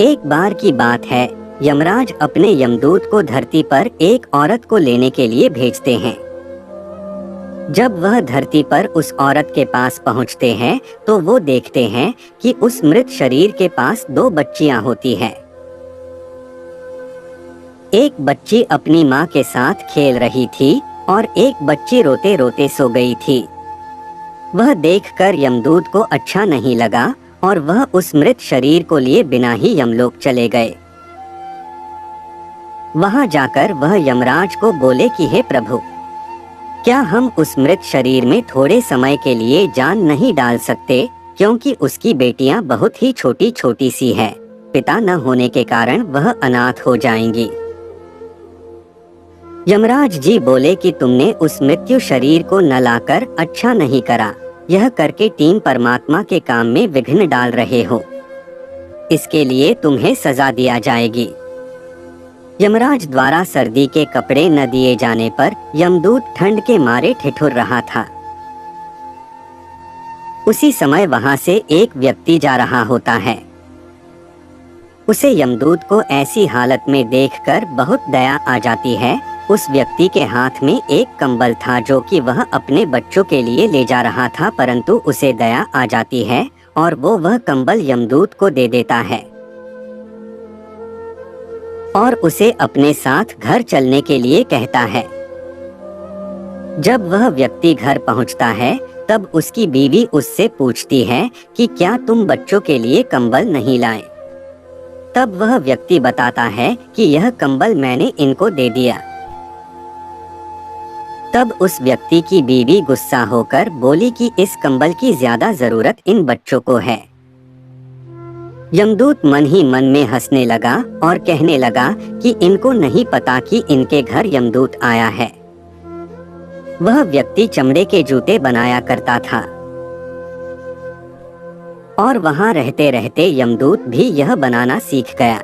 एक बार की बात है, यमराज अपने यमदूत को धरती पर एक औरत को लेने के लिए भेजते हैं। जब वह धरती पर उस औरत के पास पहुंचते हैं तो वो देखते हैं कि उस मृत शरीर के पास दो बच्चियां होती हैं। एक बच्ची अपनी माँ के साथ खेल रही थी और एक बच्ची रोते रोते सो गई थी। वह देखकर यमदूत को अच्छा नहीं लगा और वह उस मृत शरीर को लिए बिना ही यमलोक चले गए। वहां जाकर वह यमराज को बोले कि हे प्रभु, क्या हम उस मृत शरीर में थोड़े समय के लिए जान नहीं डाल सकते, क्योंकि उसकी बेटियां बहुत ही छोटी छोटी सी है। पिता न होने के कारण वह अनाथ हो जाएंगी। यमराज जी बोले कि तुमने उस मृत्यु शरीर को न लाकर अच्छा नहीं करा। यह करके टीम परमात्मा के काम में विघ्न डाल रहे हो। इसके लिए तुम्हें सजा दिया जाएगी। यमराज द्वारा सर्दी के कपड़े न दिए जाने पर यमदूत ठंड के मारे ठिठुर रहा था। उसी समय वहां से एक व्यक्ति जा रहा होता है। उसे यमदूत को ऐसी हालत में देखकर बहुत दया आ जाती है। उस व्यक्ति के हाथ में एक कंबल था जो कि वह अपने बच्चों के लिए ले जा रहा था, परंतु उसे दया आ जाती है और वो वह कंबल यमदूत को दे देता है और उसे अपने साथ घर चलने के लिए कहता है। जब वह व्यक्ति घर पहुंचता है तब उसकी बीवी उससे पूछती है कि क्या तुम बच्चों के लिए कंबल नहीं लाए। तब वह व्यक्ति बताता है कि यह कंबल मैंने इनको दे दिया। तब उस व्यक्ति की बीवी गुस्सा होकर बोली कि इस कंबल की ज्यादा जरूरत इन बच्चों को है। यमदूत मन ही मन में हंसने लगा और कहने लगा कि इनको नहीं पता कि इनके घर यमदूत आया है। वह व्यक्ति चमड़े के जूते बनाया करता था और वहां रहते रहते यमदूत भी यह बनाना सीख गया।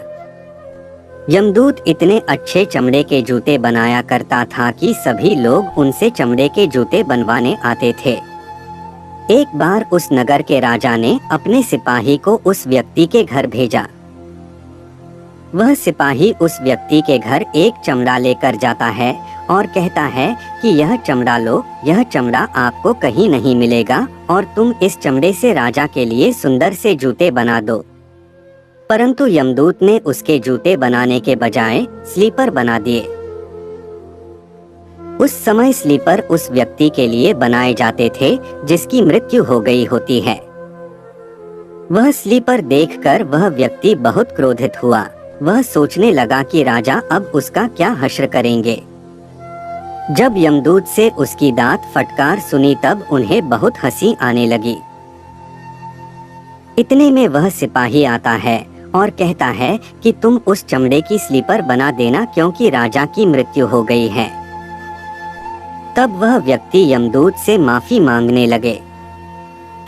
यमदूत इतने अच्छे चमड़े के जूते बनाया करता था कि सभी लोग उनसे चमड़े के जूते बनवाने आते थे। एक बार उस नगर के राजा ने अपने सिपाही को उस व्यक्ति के घर भेजा। वह सिपाही उस व्यक्ति के घर एक चमड़ा लेकर जाता है और कहता है कि यह चमड़ा लो, यह चमड़ा आपको कहीं नहीं मिलेगा और तुम इस चमड़े से राजा के लिए सुंदर से जूते बना दो। परंतु यमदूत ने उसके जूते बनाने के बजाय स्लीपर बना दिए। उस समय स्लीपर उस व्यक्ति के लिए बनाए जाते थे जिसकी मृत्यु हो गई होती है। वह स्लीपर देखकर वह व्यक्ति बहुत क्रोधित हुआ। वह सोचने लगा कि राजा अब उसका क्या हश्र करेंगे। जब यमदूत से उसकी दांत फटकार सुनी तब उन्हें बहुत हंसी आने लगी। इतने में वह सिपाही आता है और कहता है कि तुम उस चमड़े की स्लीपर बना देना, क्योंकि राजा की मृत्यु हो गई है। तब वह व्यक्ति यमदूत से माफी मांगने लगे।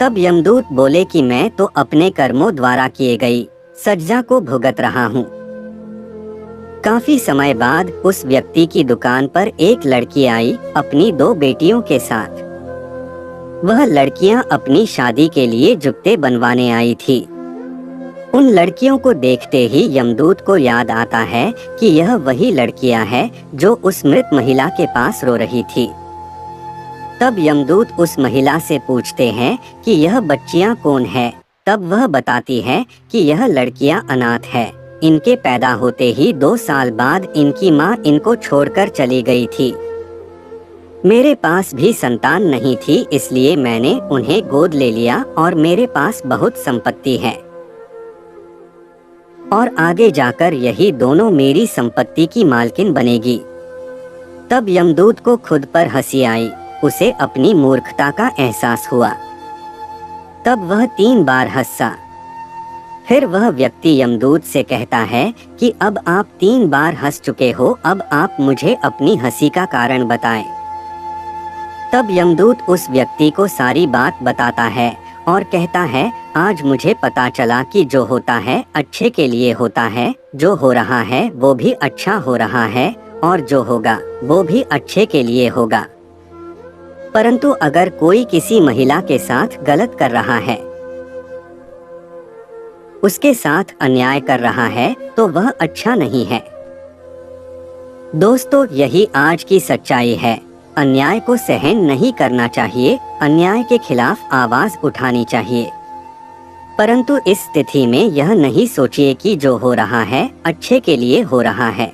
तब यमदूत बोले कि मैं तो अपने कर्मों द्वारा किए गई सजा को भुगत रहा हूँ। काफी समय बाद उस व्यक्ति की दुकान पर एक लड़की आई अपनी दो बेटियों के साथ। वह लड़कियां अपनी शादी के लिए जुत्ते बनवाने आई थी। उन लड़कियों को देखते ही यमदूत को याद आता है कि यह वही लड़कियां हैं जो उस मृत महिला के पास रो रही थी। तब यमदूत उस महिला से पूछते हैं कि यह बच्चियां कौन है। तब वह बताती है कि यह लड़कियां अनाथ है। इनके पैदा होते ही 2 साल बाद इनकी माँ इनको छोड़कर चली गई थी। मेरे पास भी संतान नहीं थी, इसलिए मैंने उन्हें गोद ले लिया और मेरे पास बहुत संपत्ति है और आगे जाकर यही दोनों मेरी संपत्ति की मालकिन बनेगी। तब यमदूत को खुद पर हंसी आई। उसे अपनी मूर्खता का एहसास हुआ। तब वह 3 बार हंसा। फिर वह व्यक्ति यमदूत से कहता है कि अब आप 3 बार हंस चुके हो, अब आप मुझे अपनी हंसी का कारण बताएं। तब यमदूत उस व्यक्ति को सारी बात बताता है और कहता है, आज मुझे पता चला कि जो होता है अच्छे के लिए होता है, जो हो रहा है वो भी अच्छा हो रहा है और जो होगा वो भी अच्छे के लिए होगा। परंतु अगर कोई किसी महिला के साथ गलत कर रहा है उसके साथ अन्याय कर रहा है तो वह अच्छा नहीं है। दोस्तों, यही आज की सच्चाई है। अन्याय को सहन नहीं करना चाहिए, अन्याय के खिलाफ आवाज उठानी चाहिए। परंतु इस स्थिति में यह नहीं सोचिए कि जो हो रहा है अच्छे के लिए हो रहा है।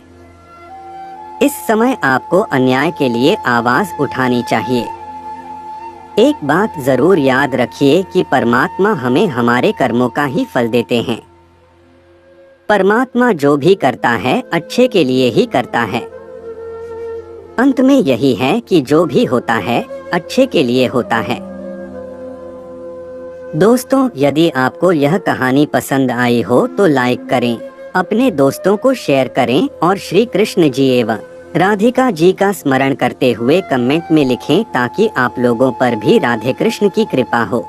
इस समय आपको अन्याय के लिए आवाज उठानी चाहिए। एक बात जरूर याद रखिए कि परमात्मा हमें हमारे कर्मों का ही फल देते हैं। परमात्मा जो भी करता है अच्छे के लिए ही करता है। अंत में यही है कि जो भी होता है अच्छे के लिए होता है। दोस्तों, यदि आपको यह कहानी पसंद आई हो तो लाइक करें, अपने दोस्तों को शेयर करें और श्री कृष्ण जी एवं राधिका जी का स्मरण करते हुए कमेंट में लिखें ताकि आप लोगों पर भी राधे कृष्ण की कृपा हो।